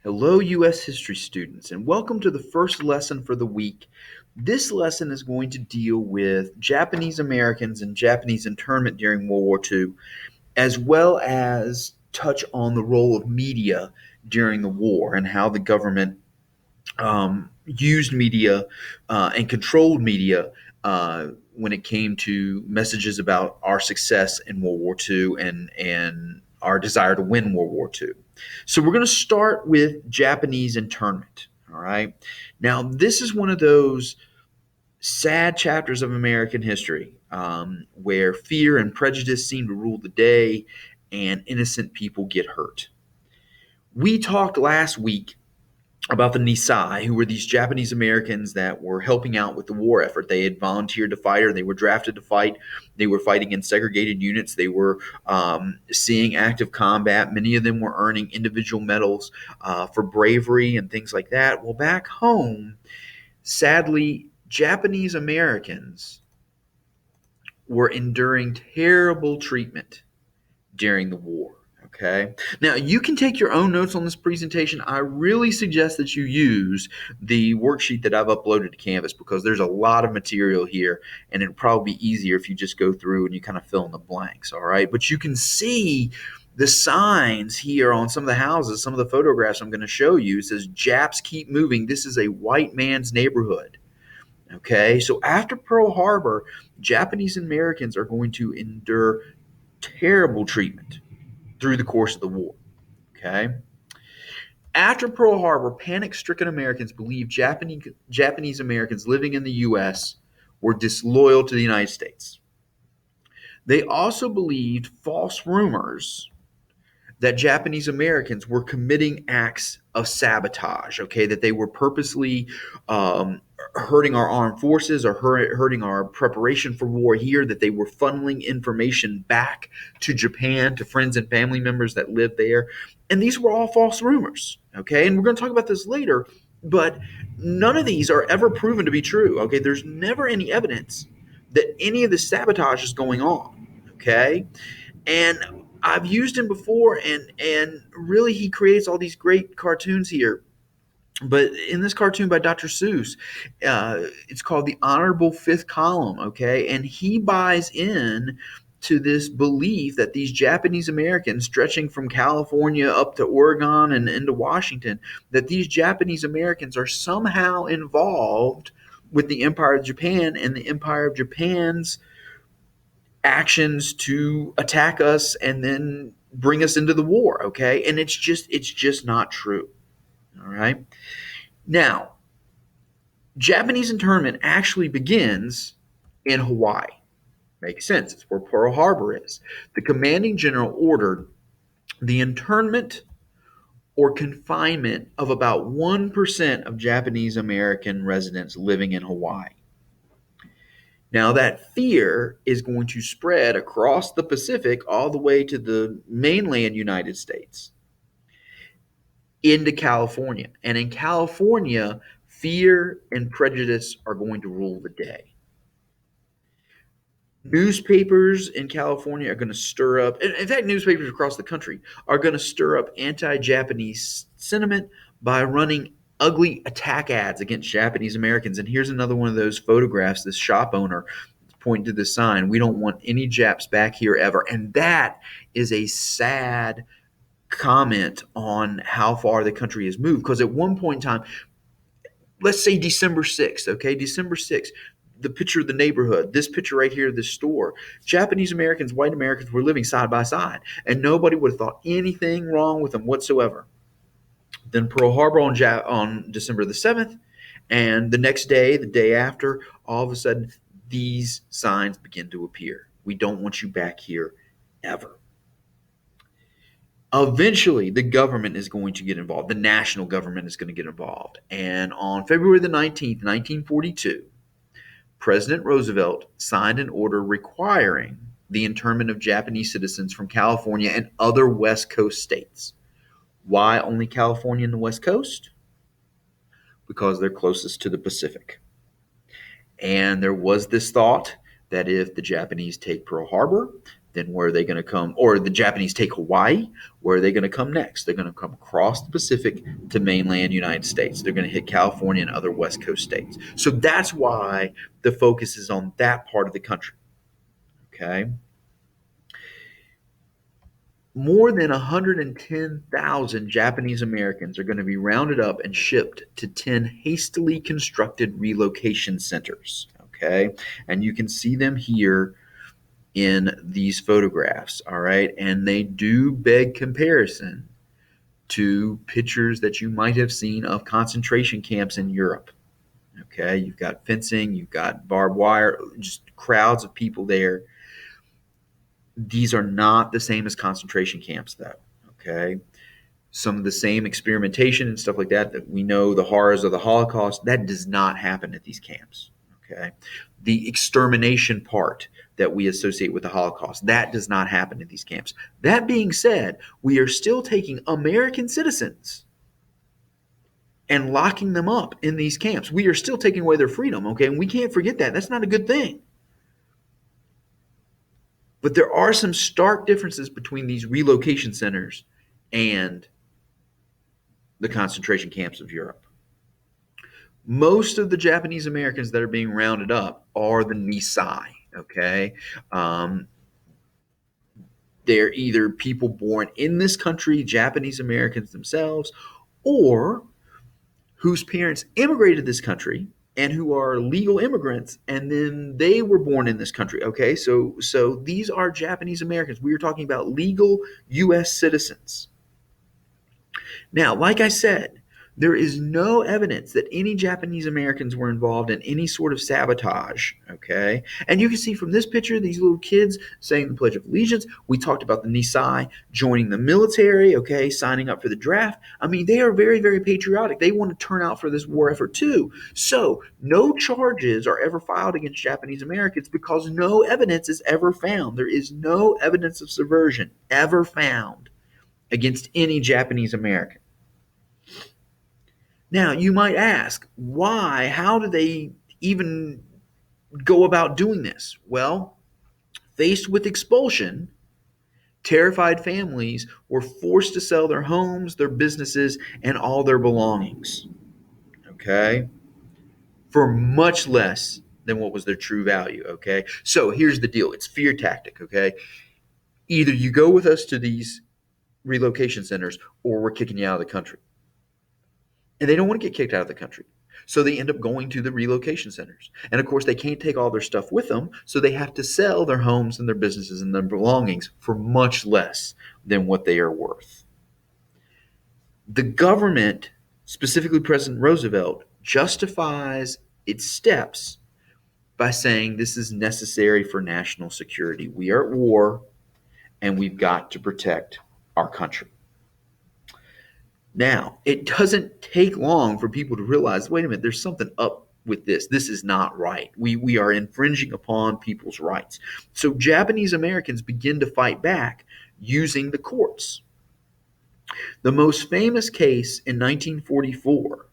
Hello, U.S. history students, and welcome to the first lesson for the week. This lesson is going to deal with Japanese Americans and Japanese internment during World War II, as well as touch on the role of media during the war and how the government used media and controlled media when it came to messages about our success in World War II and our desire to win World War II. So we're going to start with Japanese internment. All right. Now, this is one of those sad chapters of American history where fear and prejudice seem to rule the day and innocent people get hurt. We talked last week about the Nisei, who were these Japanese Americans that were helping out with the war effort. They had volunteered to fight, or they were drafted to fight. They were fighting in segregated units. They were seeing active combat. Many of them were earning individual medals for bravery and things like that. Well, back home, sadly, Japanese Americans were enduring terrible treatment during the war. Okay. Now, you can take your own notes on this presentation. I really suggest that you use the worksheet that I've uploaded to Canvas because there's a lot of material here, and it'll probably be easier if you just go through and you kind of fill in the blanks. All right. But you can see the signs here on some of the houses, some of the photographs I'm going to show you. It says, Japs keep moving. This is a white man's neighborhood. Okay. So after Pearl Harbor, Japanese Americans are going to endure terrible treatment through the course of the war. Okay. After Pearl Harbor, panic-stricken Americans believed Japanese Americans living in the U.S. were disloyal to the United States. They also believed false rumors that Japanese Americans were committing acts of sabotage, okay, that they were purposely hurting our armed forces or hurting our preparation for war here, that they were funneling information back to Japan, to friends and family members that lived there. And these were all false rumors, okay? And we're going to talk about this later, but none of these are ever proven to be true, okay? There's never any evidence that any of this sabotage is going on, okay? And I've used him before, and really he creates all these great cartoons here. But in this cartoon by Dr. Seuss, it's called The Honorable Fifth Column, okay? And he buys in to this belief that these Japanese Americans stretching from California up to Oregon and into Washington, that these Japanese Americans are somehow involved with the Empire of Japan and the Empire of Japan's actions to attack us and then bring us into the war, okay? And it's just not true. All right? Now, Japanese internment actually begins in Hawaii. Makes sense. It's where Pearl Harbor is. The commanding general ordered the internment or confinement of about 1% of Japanese American residents living in Hawaii. Now, that fear is going to spread across the Pacific all the way to the mainland United States into California. And in California, fear and prejudice are going to rule the day. Newspapers in California are going to stir up, in fact, newspapers across the country are going to stir up anti Japanese sentiment by running ugly attack ads against Japanese Americans. And here's another one of those photographs. This shop owner pointing to the sign, "We don't want any Japs back here ever." And that is a sad comment on how far the country has moved. Because at one point in time, let's say December 6th, okay, December 6th, the picture of the neighborhood, this picture right here, this store, Japanese Americans, white Americans were living side by side, and nobody would have thought anything wrong with them whatsoever. Then Pearl Harbor on December the 7th, and the next day, the day after, all of a sudden, these signs begin to appear. We don't want you back here ever. Eventually, the government is going to get involved. The national government is going to get involved. And on February the 19th, 1942, President Roosevelt signed an order requiring the internment of Japanese citizens from California and other West Coast states. Why only California and the West Coast? Because they're closest to the Pacific. And there was this thought that if the Japanese take Pearl Harbor, then where are they going to come? Or the Japanese take Hawaii, where are they going to come next? They're going to come across the Pacific to mainland United States. They're going to hit California and other West Coast states. So that's why the focus is on that part of the country. Okay. More than 110,000 Japanese Americans are going to be rounded up and shipped to 10 hastily constructed relocation centers. Okay. And you can see them here in these photographs. All right. And they do beg comparison to pictures that you might have seen of concentration camps in Europe. Okay. You've got fencing, you've got barbed wire, just crowds of people there. These are not the same as concentration camps, though. Okay. Some of the same experimentation and stuff like that we know, the horrors of the Holocaust, that does not happen at these camps. Okay. The extermination part that we associate with the Holocaust, that does not happen at these camps. That being said, we are still taking American citizens and locking them up in these camps. We are still taking away their freedom. Okay. And we can't forget that. That's not a good thing. But there are some stark differences between these relocation centers and the concentration camps of Europe. Most of the Japanese Americans that are being rounded up are the Nisei, okay? They're either people born in this country, Japanese Americans themselves, or whose parents immigrated to this country and who are legal immigrants, and then they were born in this country. Okay, so these are Japanese Americans. We are talking about legal U.S. citizens. Now, like I said, there is no evidence that any Japanese Americans were involved in any sort of sabotage, okay? And you can see from this picture, these little kids saying the Pledge of Allegiance. We talked about the Nisei joining the military, okay, signing up for the draft. I mean, they are very, very patriotic. They want to turn out for this war effort too. So no charges are ever filed against Japanese Americans because no evidence is ever found. There is no evidence of subversion ever found against any Japanese American. Now, you might ask, why? How do they even go about doing this? Well, faced with expulsion, terrified families were forced to sell their homes, their businesses, and all their belongings, okay, for much less than what was their true value, okay? So here's the deal. It's fear tactic, okay? Either you go with us to these relocation centers or we're kicking you out of the country. And they don't want to get kicked out of the country. So they end up going to the relocation centers. And of course, they can't take all their stuff with them. So they have to sell their homes and their businesses and their belongings for much less than what they are worth. The government, specifically President Roosevelt, justifies its steps by saying this is necessary for national security. We are at war and we've got to protect our country. Now, it doesn't take long for people to realize, wait a minute, there's something up with this. This is not right. We are infringing upon people's rights. So Japanese Americans begin to fight back using the courts. The most famous case in 1944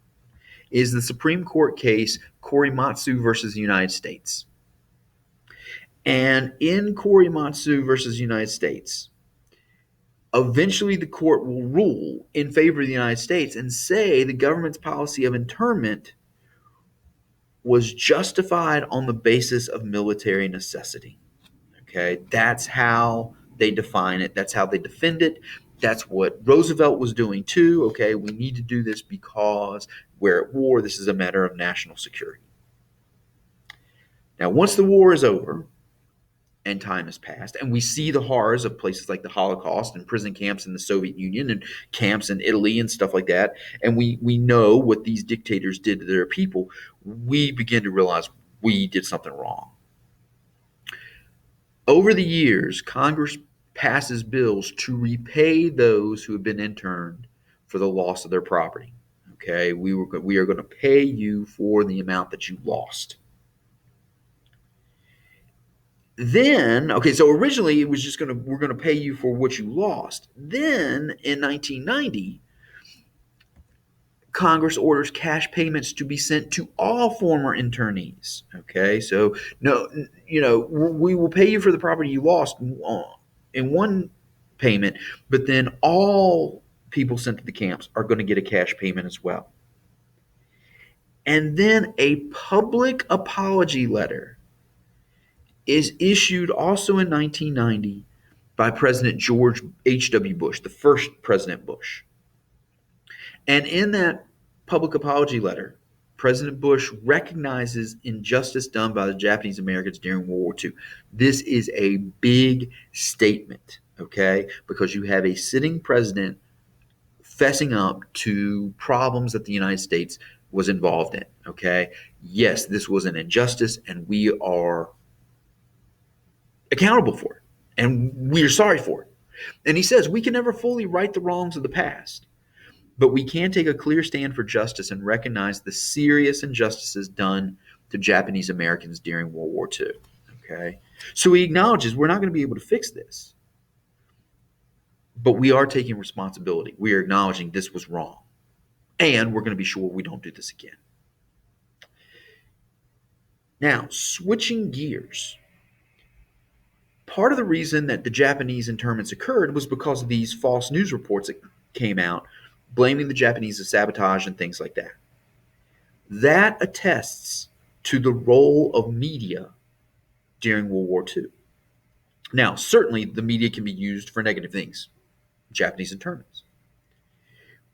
is the Supreme Court case Korematsu versus the United States. And in Korematsu versus the United States, eventually the court will rule in favor of the United States and say the government's policy of internment was justified on the basis of military necessity. Okay, that's how they define it. That's how they defend it. That's what Roosevelt was doing too. Okay, we need to do this because we're at war. This is a matter of national security. Now, once the war is over, and time has passed, and we see the horrors of places like the Holocaust and prison camps in the Soviet Union and camps in Italy and stuff like that, and we know what these dictators did to their people, we begin to realize we did something wrong. Over the years, Congress passes bills to repay those who have been interned for the loss of their property. Okay, we are going to pay you for the amount that you lost. Then, okay, so originally it was just we're going to pay you for what you lost. Then in 1990, Congress orders cash payments to be sent to all former internees. Okay, so no, we will pay you for the property you lost in one payment, but then all people sent to the camps are going to get a cash payment as well. And then a public apology letter is issued also in 1990 by President George H.W. Bush, the first President Bush. And in that public apology letter, President Bush recognizes injustice done by the Japanese Americans during World War II. This is a big statement, okay? Because you have a sitting president fessing up to problems that the United States was involved in, okay? Yes, this was an injustice, and we are accountable for it, and we are sorry for it. And he says, we can never fully right the wrongs of the past, but we can take a clear stand for justice and recognize the serious injustices done to Japanese Americans during World War II. Okay? So he acknowledges we're not going to be able to fix this, but we are taking responsibility. We are acknowledging this was wrong, and we're going to be sure we don't do this again. Now, switching gears. Part of the reason that the Japanese internments occurred was because of these false news reports that came out blaming the Japanese of sabotage and things like that. That attests to the role of media during World War II. Now, certainly the media can be used for negative things, Japanese internments.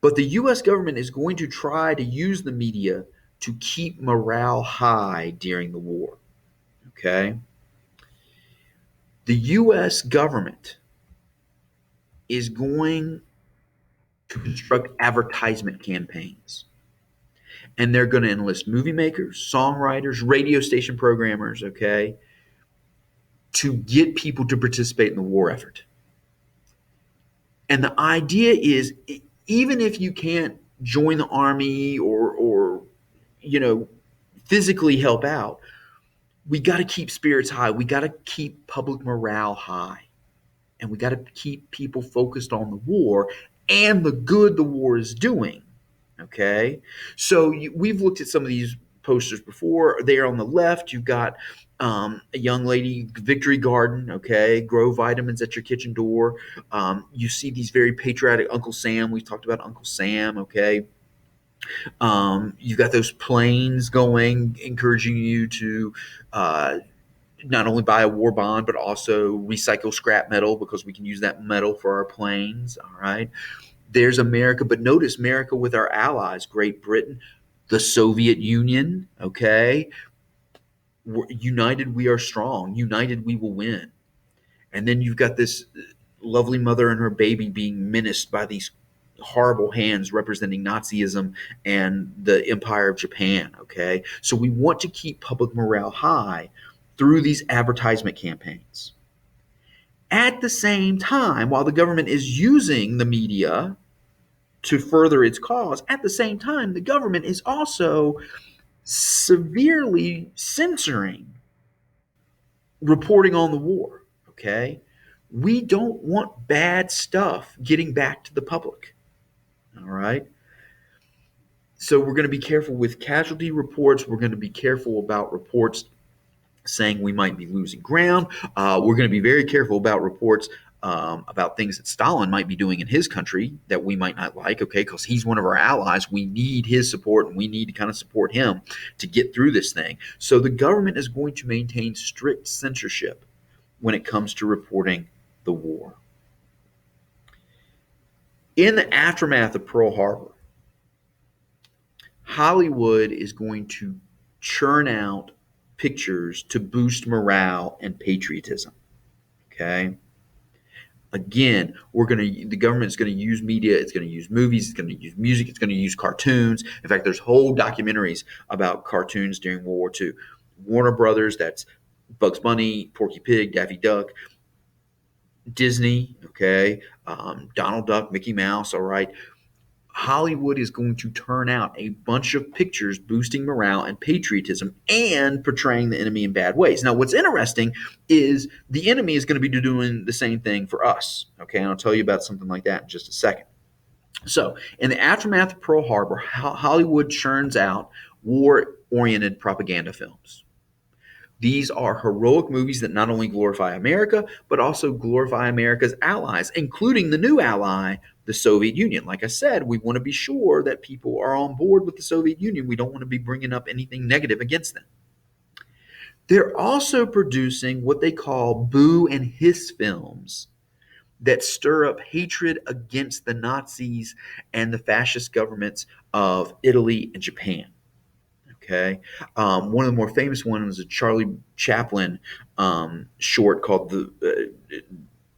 But the U.S. government is going to try to use the media to keep morale high during the war. Okay? The U.S. government is going to construct advertisement campaigns. And they're going to enlist movie makers, songwriters, radio station programmers, okay, to get people to participate in the war effort. And the idea is, even if you can't join the army or physically help out, we got to keep spirits high. We got to keep public morale high. And we got to keep people focused on the war and the good the war is doing. Okay, so we've looked at some of these posters before. There on the left, you've got a young lady, Victory Garden, okay, grow vitamins at your kitchen door. You see these very patriotic Uncle Sam. We've talked about Uncle Sam, okay. You've got those planes going, encouraging you to not only buy a war bond, but also recycle scrap metal because we can use that metal for our planes, all right. There's America, but notice America with our allies, Great Britain, the Soviet Union, okay? United, we are strong. United, we will win. And then you've got this lovely mother and her baby being menaced by these horrible hands representing Nazism and the Empire of Japan, okay? So we want to keep public morale high through these advertisement campaigns. At the same time, while the government is using the media to further its cause, at the same time, the government is also severely censoring reporting on the war, okay? We don't want bad stuff getting back to the public, all right? So we're going to be careful with casualty reports. We're going to be careful about reports saying we might be losing ground. We're going to be very careful about reports about things that Stalin might be doing in his country that we might not like, okay, because he's one of our allies. We need his support, and we need to kind of support him to get through this thing. So the government is going to maintain strict censorship when it comes to reporting the war. In the aftermath of Pearl Harbor, Hollywood is going to churn out pictures to boost morale and patriotism. Okay. Again, the government is going to use media. It's going to use movies. It's going to use music. It's going to use cartoons. In fact, there's whole documentaries about cartoons during World War II. Warner Brothers, that's Bugs Bunny, Porky Pig, Daffy Duck. Disney, okay, Donald Duck, Mickey Mouse, all right. Hollywood is going to turn out a bunch of pictures boosting morale and patriotism and portraying the enemy in bad ways. Now, what's interesting is the enemy is going to be doing the same thing for us, okay? And I'll tell you about something like that in just a second. So, in the aftermath of Pearl Harbor, Hollywood churns out war oriented propaganda films. These are heroic movies that not only glorify America, but also glorify America's allies, including the new ally, the Soviet Union. Like I said, we want to be sure that people are on board with the Soviet Union. We don't want to be bringing up anything negative against them. They're also producing what they call boo and hiss films that stir up hatred against the Nazis and the fascist governments of Italy and Japan. Okay, one of the more famous ones is a Charlie Chaplin short called the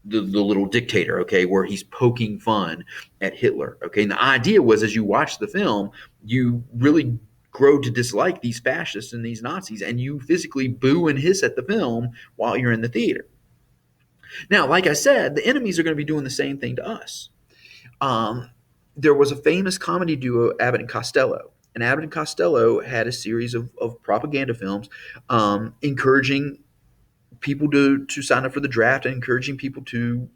Little Dictator. Okay, where he's poking fun at Hitler. Okay, and the idea was as you watch the film, you really grow to dislike these fascists and these Nazis, and you physically boo and hiss at the film while you're in the theater. Now, like I said, the enemies are going to be doing the same thing to us. Um, there was a famous comedy duo, Abbott and Costello. And Abbott and Costello had a series of propaganda films encouraging people to sign up for the draft and encouraging people to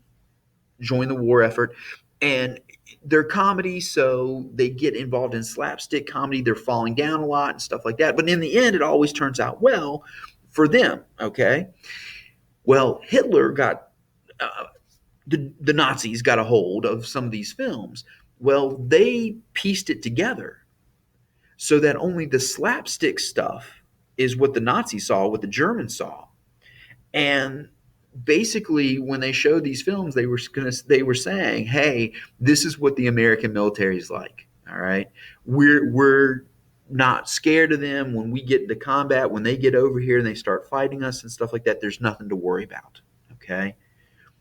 join the war effort. And they're comedy, so they get involved in slapstick comedy. They're falling down a lot and stuff like that. But in the end, it always turns out well for them, okay? Well, Hitler got the Nazis got a hold of some of these films. Well, they pieced it together so that only the slapstick stuff is what the Nazis saw, what the Germans saw. And basically, when they showed these films, they were saying, "Hey, this is what the American military is like. All right, we're not scared of them when we get into combat. When they get over here and they start fighting us and stuff like that, there's nothing to worry about." Okay,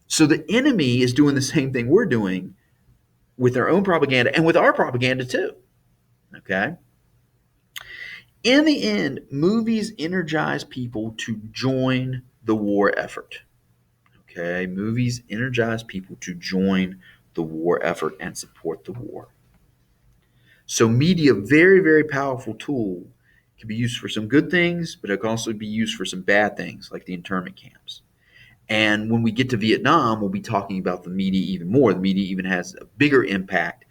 so the enemy is doing the same thing we're doing with their own propaganda and with our propaganda too. Okay. In the end, movies energize people to join the war effort. Okay. Movies energize people to join the war effort and support the war. So, media, very, very powerful tool, can be used for some good things, but it can also be used for some bad things, like the internment camps. And when we get to Vietnam, we'll be talking about the media even more. The media even has a bigger impact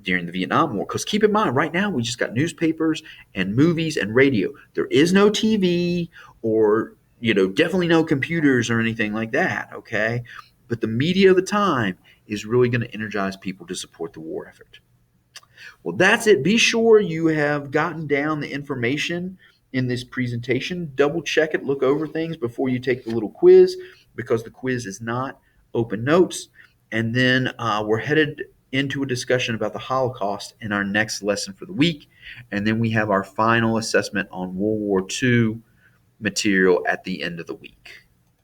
during the Vietnam War. Because keep in mind, right now, we just got newspapers and movies and radio. There is no TV or, definitely no computers or anything like that, okay? But the media of the time is really going to energize people to support the war effort. Well, that's it. Be sure you have gotten down the information in this presentation. Double check it, look over things before you take the little quiz, because the quiz is not open notes. And then we're headed into a discussion about the Holocaust in our next lesson for the week. And then we have our final assessment on World War II material at the end of the week.